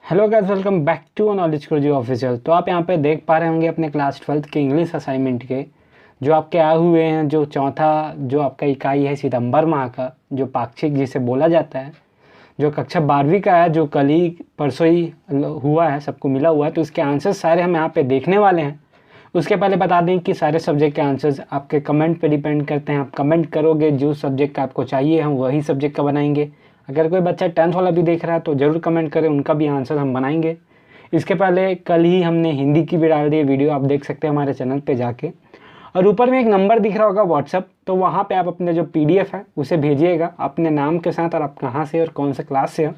Hello guys, welcome back to knowledge Guruji official. तो आप यहाँ पे देख पा रहे होंगे अपने क्लास 12th के इंग्लिश असाइनमेंट के जो आपके आए हुए हैं। जो चौथा जो आपका इकाई है सितंबर माह का, जो पाक्षिक जिसे बोला जाता है, जो कक्षा 12वीं का है, जो कल ही परसों ही हुआ है, सबको मिला हुआ है। तो इसके आंसर्स सारे हम यहाँ पे देखने वाले हैं। उसके पहले बता दें कि सारे सब्जेक्ट के आंसर्स आपके कमेंट पे डिपेंड करते हैं। आप कमेंट करोगे जो सब्जेक्ट का आपको चाहिए हम वही सब्जेक्ट का बनाएंगे। अगर कोई बच्चा 10th वाला भी देख रहा है तो ज़रूर कमेंट करें, उनका भी आंसर हम बनाएंगे। इसके पहले कल ही हमने हिंदी की भी डाल दी है वीडियो, आप देख सकते हैं हमारे चैनल पे जाके। और ऊपर में एक नंबर दिख रहा होगा व्हाट्सअप, तो वहाँ पे आप अपने जो PDF है उसे भेजिएगा अपने नाम के साथ और आप कहाँ से और कौन सा क्लास से हो,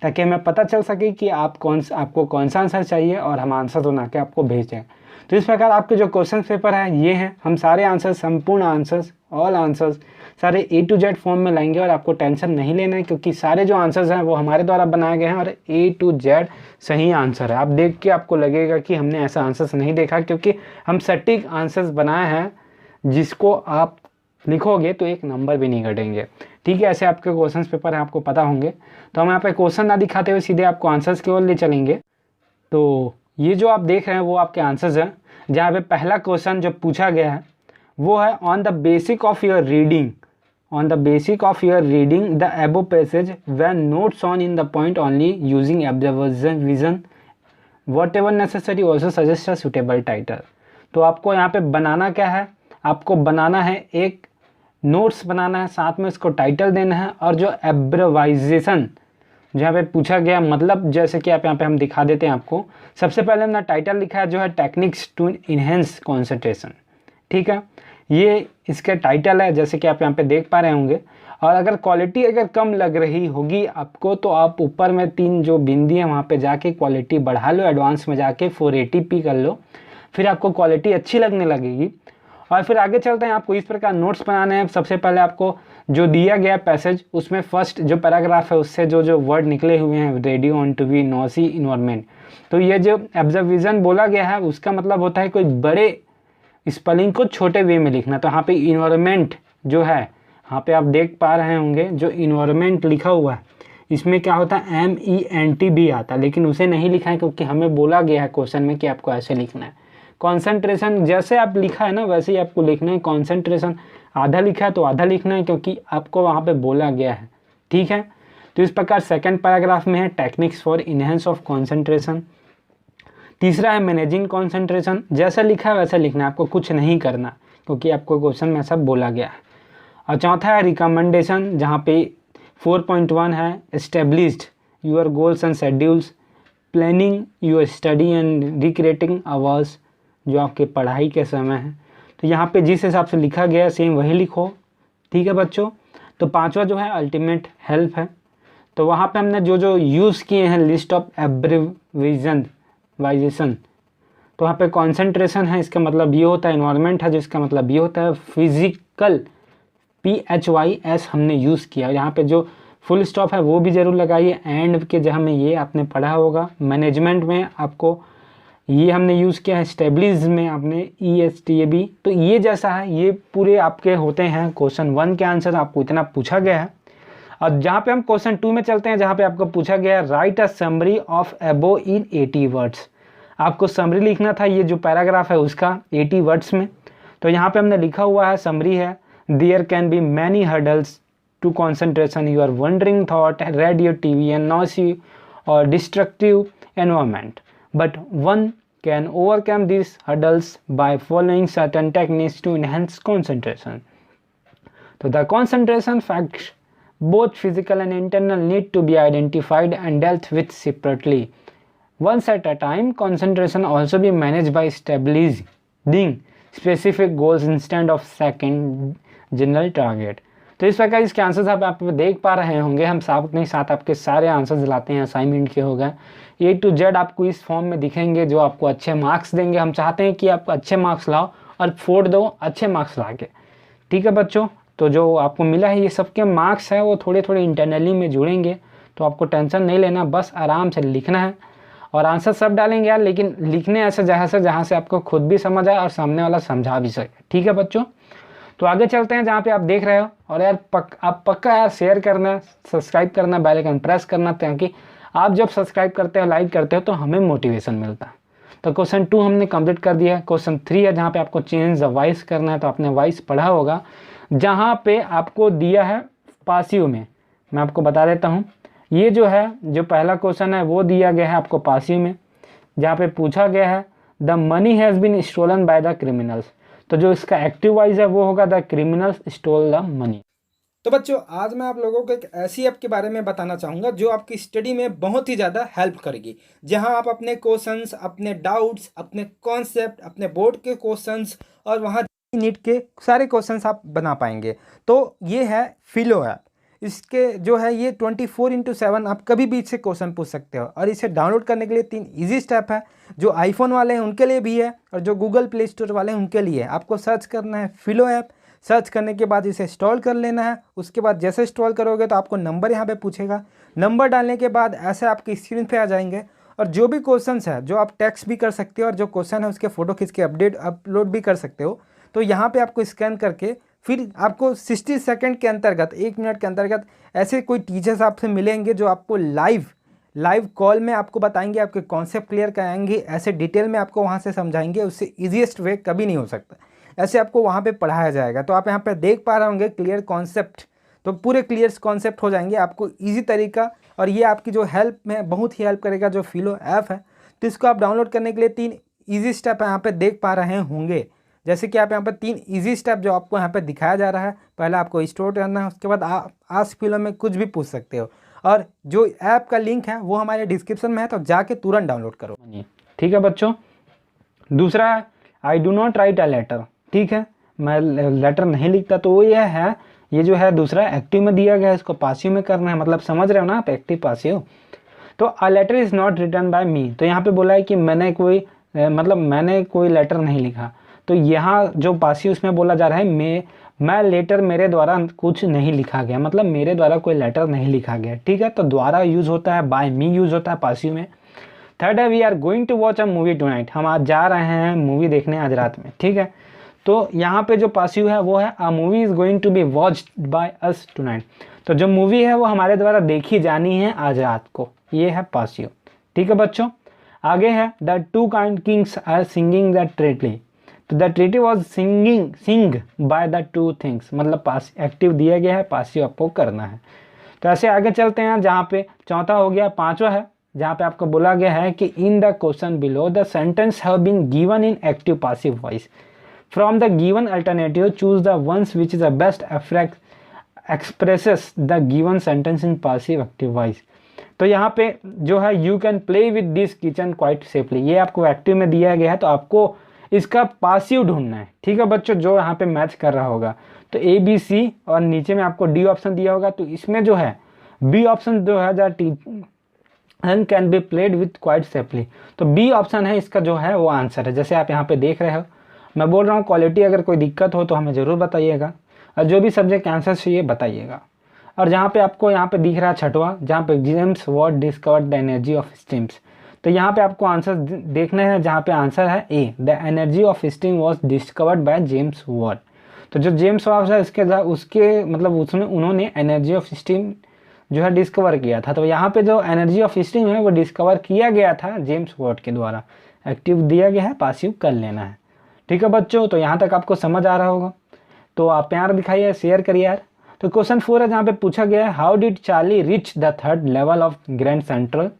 ताकि हमें पता चल सके कि आपको कौन सा आंसर चाहिए और हम आंसर बना के आपको भेज दें। तो इस प्रकार आपके जो क्वेश्चन पेपर है ये हैं। हम सारे आंसर्स, संपूर्ण आंसर्स, ऑल आंसर्स सारे A to Z फॉर्म में लाएंगे और आपको टेंशन नहीं लेना है, क्योंकि सारे जो आंसर्स हैं वो हमारे द्वारा बनाए गए हैं और A to Z सही आंसर है। आप देख के आपको लगेगा कि हमने ऐसा आंसर्स नहीं देखा, क्योंकि हम सटीक आंसर्स बनाए हैं जिसको आप लिखोगे तो एक नंबर भी नहीं घटेंगे। ठीक है, ऐसे आपके क्वेश्चन पेपर हैं, आपको पता होंगे। तो हम यहाँ पे क्वेश्चन ना दिखाते हुए सीधे आपको आंसर्स की ओर ले चलेंगे। तो ये जो आप देख रहे हैं वो आपके आंसर्स हैं, जहाँ पे पहला क्वेश्चन जो पूछा गया है वो है on the basic of your reading the above passage when notes on in the point only using observation what ever necessary also suggest a suitable title. तो आपको यहाँ पे बनाना क्या है, आपको बनाना है एक नोट्स बनाना है, साथ में उसको टाइटल देना है। और जो एब्रिवाइजेशन जहाँ पे पूछा गया, मतलब जैसे कि आप यहाँ पे हम दिखा देते हैं आपको। सबसे पहले हमने टाइटल लिखा है जो है टेक्निक्स टू इनहेंस कंसंट्रेशन। ठीक है, ये इसका टाइटल है, जैसे कि आप यहाँ पे देख पा रहे होंगे। और अगर क्वालिटी अगर कम लग रही होगी आपको तो आप ऊपर में 3 जो बिंदी है वहाँ पे जाके क्वालिटी बढ़ा लो, एडवांस में जाके 480p कर लो, फिर आपको क्वालिटी अच्छी लगने लगेगी। और फिर आगे चलते हैं, आपको इस प्रकार नोट्स बनाने हैं। सबसे पहले आपको जो दिया गया पैसेज, उसमें फर्स्ट जो पैराग्राफ है उससे जो वर्ड निकले हुए हैं, radio on to be noisy environment. तो ये जो ऑब्जर्वेशन बोला गया है उसका मतलब होता है कोई बड़े स्पेलिंग को छोटे वे में लिखना। तो यहाँ पे इन्वायरमेंट जो है, यहाँ पे आप देख पा रहे होंगे जो इन्वायरमेंट लिखा हुआ है इसमें क्या होता है MENT भी आता है, लेकिन उसे नहीं लिखा है क्योंकि हमें बोला गया है क्वेश्चन में कि आपको ऐसे लिखना है। कॉन्सेंट्रेशन जैसे आप लिखा है ना वैसे ही आपको लिखना है। कॉन्सेंट्रेशन आधा लिखा है तो आधा लिखना है, क्योंकि आपको वहाँ पे बोला गया है। ठीक है, तो इस प्रकार सेकंड पैराग्राफ में है techniques for enhance of concentration. तीसरा है मैनेजिंग कॉन्सेंट्रेशन, जैसा लिखा है वैसा लिखना है, आपको कुछ नहीं करना क्योंकि आपको क्वेश्चन में सब बोला गया है। और चौथा है रिकमेंडेशन, जहाँ पे 4.1 है established your goals and schedules, planning your study and recreating hours, जो आपके पढ़ाई के समय है। तो यहाँ पे जिस हिसाब से लिखा गया सेम वही लिखो। ठीक है बच्चों। तो पांचवा जो है अल्टीमेट हेल्प है। तो वहाँ पे हमने जो यूज़ किए हैं लिस्ट ऑफ एब्रिविजन वाइजेशन। तो वहाँ पे कॉन्सेंट्रेशन है, इसका मतलब ये होता है। इन्वायरमेंट है जिसका मतलब ये होता है फिजिकल, PHYS हमने यूज़ किया। यहाँ पे जो फुल स्टॉप है वो भी ज़रूर लगाइए एंड के, जहाँ में ये आपने पढ़ा होगा। मैनेजमेंट में आपको ये हमने यूज़ किया है, स्टेबलिज में आपने ESTAB। तो ये जैसा है ये पूरे आपके होते हैं क्वेश्चन 1 के आंसर, आपको इतना पूछा गया है। और जहाँ पे हम क्वेश्चन 2 में चलते हैं, जहाँ पे आपको पूछा गया है right a summary of above in 80 words. आपको समरी लिखना था, ये जो पैराग्राफ है उसका 80 वर्ड्स में। तो यहाँ पे हमने लिखा हुआ है, समरी है, there can be many hurdles to concentration, you are wandering thought, radio TV and noisy और destructive environment, but one can overcome these hurdles by following certain techniques to enhance concentration. So the concentration facts, both physical and internal, need to be identified and dealt with separately. Once at a time, concentration also be managed by establishing specific goals instead of second general target. तो इस प्रकार इसके answers आप देख पा रहे होंगे। हम साथ अपने साथ आपके सारे आंसर्स लाते हैं, असाइनमेंट के हो गए। A to Z आपको इस फॉर्म में दिखेंगे जो आपको अच्छे मार्क्स देंगे। हम चाहते हैं कि आप अच्छे मार्क्स लाओ और फोड़ दो अच्छे मार्क्स ला के। ठीक है बच्चों, तो जो आपको मिला है ये सबके मार्क्स है वो थोड़े थोड़े इंटरनली में जुड़ेंगे, तो आपको टेंशन नहीं लेना, बस आराम से लिखना है। और आंसर सब डालेंगे यार, लेकिन लिखने ऐसे जहाँ से आपको खुद भी समझ आए और सामने वाला समझा भी सके। ठीक है बच्चों, तो आगे चलते हैं जहाँ पे आप देख रहे हो। और यार आप पक्का यार शेयर करना, सब्सक्राइब करना, बेल आइकन प्रेस करना, ताकि आप जब सब्सक्राइब करते हो, लाइक करते हो, तो हमें मोटिवेशन मिलता है। तो क्वेश्चन 2 हमने कंप्लीट कर दिया है। क्वेश्चन 3 है जहाँ पे आपको चेंज द वॉइस करना है। तो आपने वॉइस पढ़ा होगा, जहाँ पे आपको दिया है पासिव में। मैं आपको बता देता हूँ, ये जो है, जो पहला क्वेश्चन है वो दिया गया है आपको पासिव में, जहाँ पे पूछा गया है the money has been stolen by the criminals. तो जो इसका एक्टिव वॉइस है वो होगा the criminals stole the money. तो बच्चों, आज मैं आप लोगों को एक ऐसी ऐप के बारे में बताना चाहूँगा जो आपकी स्टडी में बहुत ही ज़्यादा हेल्प करेगी, जहां आप अपने क्वेश्चंस, अपने डाउट्स, अपने कॉन्सेप्ट, अपने बोर्ड के क्वेश्चंस और वहां नीट के सारे क्वेश्चंस आप बना पाएंगे। तो ये है फिलो ऐप। इसके जो है ये 24/7 आप कभी भी इससे क्वेश्चन पूछ सकते हो। और इसे डाउनलोड करने के लिए 3 ईजी स्टेप है, जो आईफोन वाले हैं उनके लिए भी है और जो गूगल प्ले स्टोर वाले हैं उनके लिए है। आपको सर्च करना है फिलो ऐप। सर्च करने के बाद इसे इंस्टॉल कर लेना है। उसके बाद जैसे इंस्टॉल करोगे तो आपको नंबर यहाँ पे पूछेगा। नंबर डालने के बाद ऐसे आपकी स्क्रीन पे आ जाएंगे और जो भी क्वेश्चंस है, जो आप टेक्स्ट भी कर सकते हो और जो क्वेश्चन है उसके फ़ोटो खींच के अपलोड भी कर सकते हो। तो यहाँ पे आपको स्कैन करके फिर आपको 60 सेकंड के अंतर्गत, 1 मिनट के अंतर्गत ऐसे कोई टीचर्स आपसे मिलेंगे जो आपको लाइव कॉल में आपको बताएंगे, आपके कॉन्सेप्ट क्लियर कराएंगे, ऐसे डिटेल में आपको वहाँ से समझाएंगे। उससे ईजीएस्ट वे कभी नहीं हो सकता, ऐसे आपको वहाँ पे पढ़ाया जाएगा। तो आप यहाँ पे देख पा रहे होंगे क्लियर कॉन्सेप्ट, तो पूरे क्लियर कॉन्सेप्ट हो जाएंगे आपको इजी तरीका। और ये आपकी जो हेल्प में बहुत ही हेल्प करेगा, जो फिलो ऐप है। तो इसको आप डाउनलोड करने के लिए 3 ईजी स्टेप यहाँ पे देख पा रहे होंगे। जैसे कि आप यहाँ पर 3 ईजी स्टेप जो आपको यहाँ पे दिखाया जा रहा है, पहले आपको इंस्टॉल करना है, उसके बाद आप आस्क फिलो में कुछ भी पूछ सकते हो। और जो ऐप का लिंक है वो हमारे डिस्क्रिप्शन में है, तो जाके तुरंत डाउनलोड करो। ठीक है बच्चों। दूसरा है I do not write a letter. ठीक है, मैं लेटर नहीं लिखता। तो वो ये जो है दूसरा एक्टिव में दिया गया है, इसको पासिव में करना है। मतलब समझ रहे हो ना आप, एक्टिव पासिव। तो a letter is not written by me. तो यहाँ पे बोला है कि मैंने कोई लेटर नहीं लिखा। तो यहाँ जो पासिव उसमें बोला जा रहा है मैं लेटर मेरे द्वारा कुछ नहीं लिखा गया, मतलब मेरे द्वारा कोई लेटर नहीं लिखा गया। ठीक है, तो द्वारा यूज़ होता है, बाय मी यूज़ होता है पासिव में। थर्ड है we are going to watch a movie tonight. हम आज जा रहे हैं मूवी देखने आज रात में। ठीक है, तो यहाँ पे जो पासिव है वो है a movie is going to be watched by us tonight. तो जो मूवी है वो हमारे द्वारा देखी जानी है आज रात को, ये है पासिव। ठीक है बच्चों, आगे है the two kind kings are singing the treaty. तो the treaty was sing by the two things. मतलब पास एक्टिव दिया गया है, पासिव आपको करना है। तो ऐसे आगे चलते हैं, जहाँ पे चौथा हो गया। पांचवा है जहाँ पे आपको बोला गया है कि in the question below the sentence have been given in active passive voice. From the given alternative choose the ones which is the best expresses the given sentence in passive active voice. तो यहाँ पे जो है you can play with this kitchen quite safely, ये आपको active में दिया गया है। तो आपको इसका पासिव ढूंढना है। ठीक है बच्चों, जो यहाँ पे मैच कर रहा होगा। तो ए बी सी और नीचे में आपको डी ऑप्शन दिया होगा। तो इसमें जो है बी ऑप्शन जो है and can be played with quite safely. तो बी ऑप्शन है इसका जो है वो आंसर है। जैसे आप यहाँ पे देख रहे हो, मैं बोल रहा हूँ क्वालिटी अगर कोई दिक्कत हो तो हमें ज़रूर बताइएगा, और जो भी सब्जेक्ट आंसर चाहिए बताइएगा। और जहाँ पे आपको यहाँ पे दिख रहा है छठवां, जहाँ पे James Watt discovered the energy of stems. तो यहाँ पे आपको आंसर देखना है, जहाँ पे आंसर है A, the energy of steam was discovered by James Watt. तो जो जेम्स वॉट है उसके मतलब उसमें उन्होंने एनर्जी ऑफ स्टीम जो है डिस्कवर किया था। तो यहाँ पे जो एनर्जी ऑफ स्टीम है वो डिस्कवर किया गया था जेम्स वॉट के द्वारा। एक्टिव दिया गया है, पासिव कर लेना है। ठीक है बच्चों, तो यहाँ तक आपको समझ आ रहा होगा। तो आप प्यार दिखाइए, शेयर करिए यार। तो क्वेश्चन 4 है जहाँ पे पूछा गया है how did Charlie reach the third level of grand central,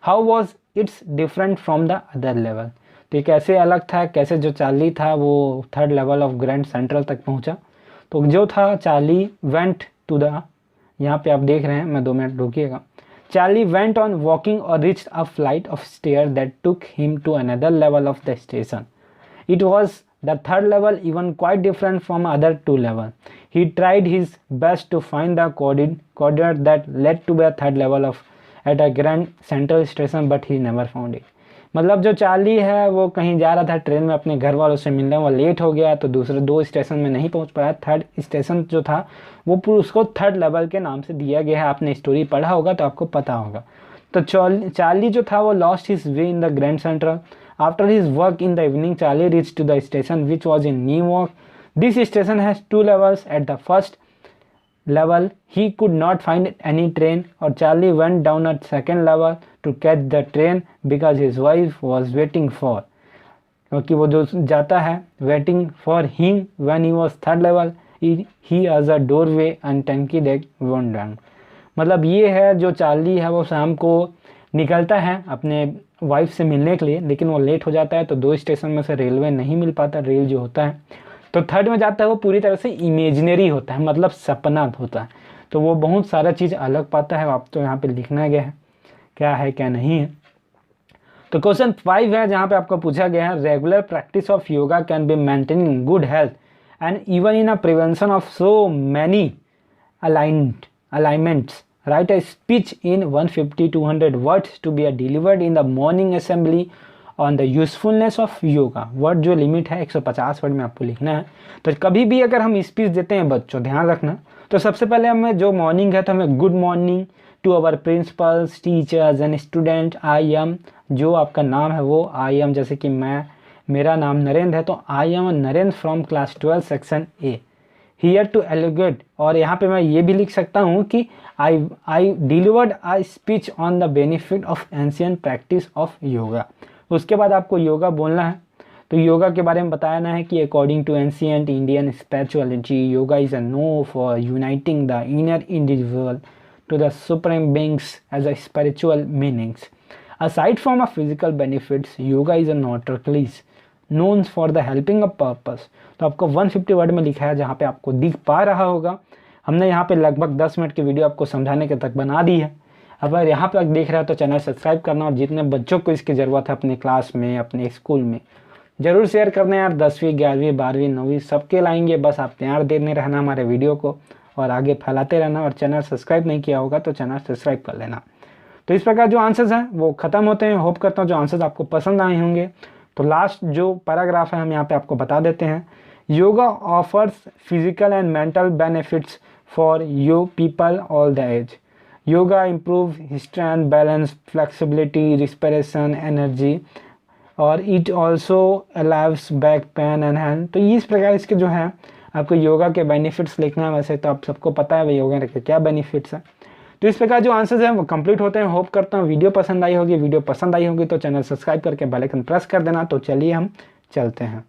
how was it's different from the other level. तो ये कैसे अलग था, कैसे जो चार्ली था वो third level of grand central तक पहुँचा। तो जो था चार्ली वेंट टू द, यहाँ पे आप देख रहे हैं, मैं 2 मिनट रुकिएगा। चार्ली वेंट ऑन वॉकिंग और reached a flight of stair that took him to another level of the station. It was the third level, even quite different from other 2 levels. He tried his best to find the coordinate that led to the third level of at a Grand Central Station, but he never found it. मतलब जो Charlie है वो कहीं जा रहा था train में अपने घर वालों से मिलने, वो लेट हो गया तो दूसरे 2 स्टेशन में नहीं पहुंच पाया। थर्ड स्टेशन जो था वो उसको थर्ड लेवल के नाम से दिया गया है। आपने स्टोरी पढ़ा होगा तो आपको पता होगा। तो चार्ली जो था वो lost his way in the grand central. After his work in the evening, Charlie reached to the station which was in Newark. This station has 2 levels. At the first, level. He could not find any train, or Charlie went down at second level to catch the train because his wife was waiting for. क्योंकि वो जो जाता है waiting for him when he was third level, he has a doorway and Tanky Deck went down. मतलब ये है जो Charlie है वो शाम को निकलता है अपने वाइफ से मिलने के लिए, लेकिन वो लेट हो जाता है तो 2 स्टेशन में से रेलवे नहीं मिल पाता, रेल जो होता है। तो थर्ड में जाता है वो पूरी तरह से इमेजिनरी होता है, मतलब सपना होता है, तो वो बहुत सारा चीज़ अलग पाता है। आप तो यहाँ पे लिखना गया है क्या है क्या नहीं है। तो क्वेश्चन 5 है जहाँ पे आपको पूछा गया है regular practice of yoga can be maintaining good health and even in a prevention of so many alignments. Write a speech in 150-200 words to be delivered in the morning assembly on the usefulness of yoga. Word जो limit है 150 word में आपको लिखना है। तो कभी भी अगर हम स्पीच देते हैं बच्चों, ध्यान रखना, तो सबसे पहले हमें जो मॉर्निंग है तो हमें good morning to our principals teachers and student. I am, जो आपका नाम है वो आई एम, जैसे कि मेरा नाम नरेंद्र है तो I am Narendra from class 12 section A. Here to delegate, और यहाँ पे मैं ये भी लिख सकता हूँ कि I delivered a speech on the benefit of ancient practice of yoga. उसके बाद आपको योगा बोलना है। तो योगा के बारे में बताना है कि according to ancient Indian spirituality, yoga is a no for uniting the inner individual to the supreme beings as a spiritual meanings. Aside from a physical benefits, yoga is a naturalist known for the helping a purpose. तो आपको 150 word में लिखा है, जहाँ पे आपको दिख पा रहा होगा। हमने यहाँ पे लगभग 10 मिनट की वीडियो आपको समझाने के तक बना दी है। अगर यहाँ पे देख रहे हो तो चैनल सब्सक्राइब करना, और जितने बच्चों को इसकी ज़रूरत है अपने क्लास में अपने स्कूल में ज़रूर शेयर करना यार। 10वीं 11वीं 12वीं 9वीं सबके लाएंगे, बस आप तैयार देने रहना हमारे वीडियो को और आगे फैलाते रहना। और चैनल सब्सक्राइब नहीं किया होगा तो चैनल सब्सक्राइब कर लेना। तो इस प्रकार जो आंसर्स हैं वो ख़त्म होते हैं। होप करता हूँ जो आंसर्स आपको पसंद आए होंगे। तो लास्ट जो पैराग्राफ है हम यहाँ पे आपको बता देते हैं। Yoga offers physical and mental benefits for you people all the age. Yoga improve strength, balance, flexibility, respiration, energy, और it also allows back pain and hand. तो इस प्रकार इसके जो है आपको योगा के बेनिफिट्स लिखना है। वैसे तो आप सबको पता है भाई योगा के क्या बेनिफिट्स हैं। तो इस प्रकार जो आंसर्स हैं वो कंप्लीट होते हैं। होप करता हूँ वीडियो पसंद आई होगी। वीडियो पसंद आई होगी तो चैनल सब्सक्राइब करके बेल आइकन प्रेस कर देना। तो चलिए हम चलते हैं।